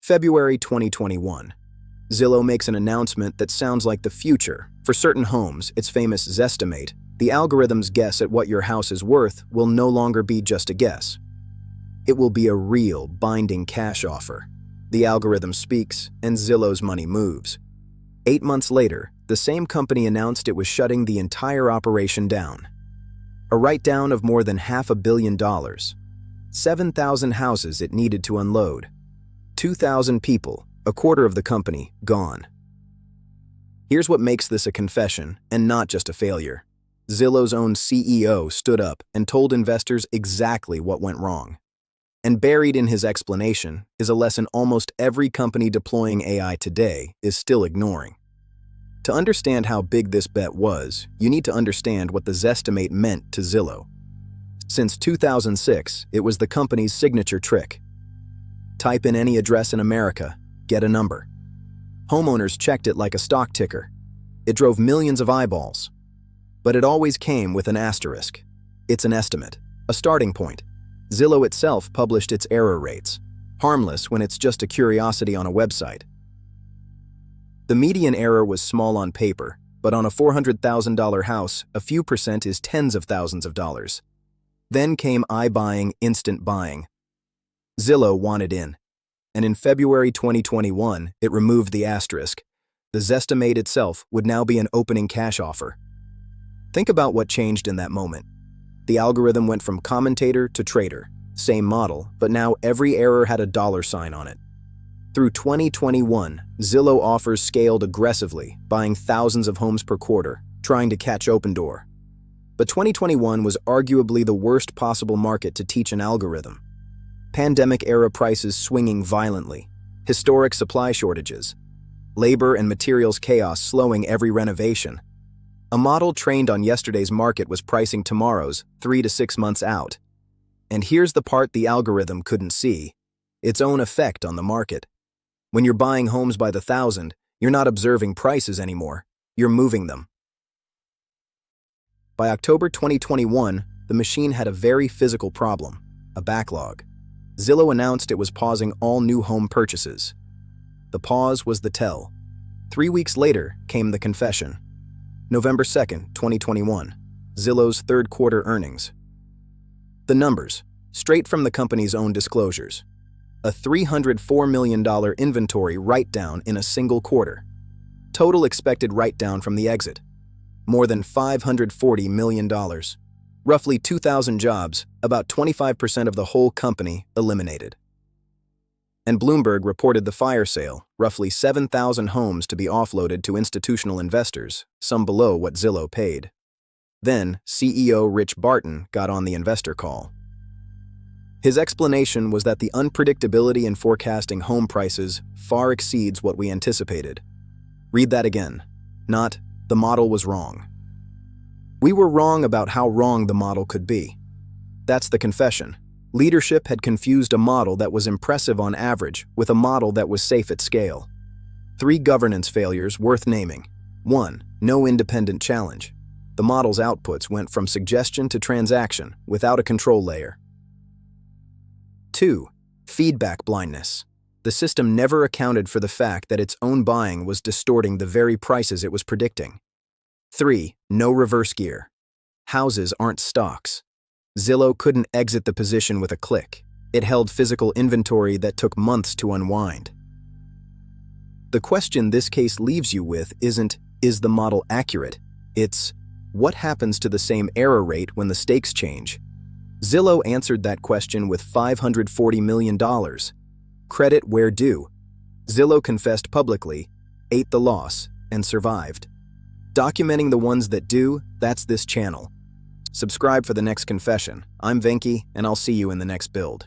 February 2021. Zillow makes an announcement that sounds like the future. For certain homes, its famous Zestimate, the algorithm's guess at what your house is worth, will no longer be just a guess. It will be a real, binding cash offer. The algorithm speaks, and Zillow's money moves. 8 months later, the same company announced it was shutting the entire operation down. A write-down of more than $500 million. 7,000 houses it needed to unload. 2,000 people, a quarter of the company, gone. Here's what makes this a confession, and not just a failure. Zillow's own CEO stood up and told investors exactly what went wrong. And buried in his explanation is a lesson almost every company deploying AI today is still ignoring. To understand how big this bet was, you need to understand what the Zestimate meant to Zillow. Since 2006, it was the company's signature trick. Type in any address in America, get a number. Homeowners checked it like a stock ticker. It drove millions of eyeballs. But it always came with an asterisk. It's an estimate, a starting point. Zillow itself published its error rates. Harmless when it's just a curiosity on a website. The median error was small on paper, but on a $400,000 house, a few percent is tens of thousands of dollars. Then came iBuying, instant buying. Zillow wanted in, and in February 2021, it removed the asterisk. The Zestimate itself would now be an opening cash offer. Think about what changed in that moment. The algorithm went from commentator to trader. Same model, but now every error had a dollar sign on it. Through 2021, Zillow offers scaled aggressively, buying thousands of homes per quarter, trying to catch Opendoor. But 2021 was arguably the worst possible market to teach an algorithm. Pandemic-era prices swinging violently, historic supply shortages, labor and materials chaos slowing every renovation. A model trained on yesterday's market was pricing tomorrow's 3 to 6 months out. And here's the part the algorithm couldn't see: its own effect on the market. When you're buying homes by the thousand, you're not observing prices anymore, you're moving them. By October 2021, the machine had a very physical problem: a backlog. Zillow announced it was pausing all new home purchases. The pause was the tell. 3 weeks later came the confession. November 2nd, 2021, Zillow's third quarter earnings. The numbers, straight from the company's own disclosures. A $304 million inventory write-down in a single quarter. Total expected write-down from the exit: more than $540 million. Roughly 2,000 jobs, about 25% of the whole company, eliminated. And Bloomberg reported the fire sale, roughly 7,000 homes to be offloaded to institutional investors, some below what Zillow paid. Then, CEO Rich Barton got on the investor call. His explanation was that the unpredictability in forecasting home prices far exceeds what we anticipated. Read that again. Not, the model was wrong. We were wrong about how wrong the model could be. That's the confession. Leadership had confused a model that was impressive on average with a model that was safe at scale. 3 governance failures worth naming. 1. No independent challenge. The model's outputs went from suggestion to transaction without a control layer. 2. Feedback blindness. The system never accounted for the fact that its own buying was distorting the very prices it was predicting. 3. No reverse gear. Houses aren't stocks. Zillow couldn't exit the position with a click. It held physical inventory that took months to unwind. The question this case leaves you with isn't, is the model accurate? It's, what happens to the same error rate when the stakes change? Zillow answered that question with $540 million. Credit where due. Zillow confessed publicly, ate the loss, and survived. Documenting the ones that do, that's this channel. Subscribe for the next confession. I'm Venki, and I'll see you in the next build.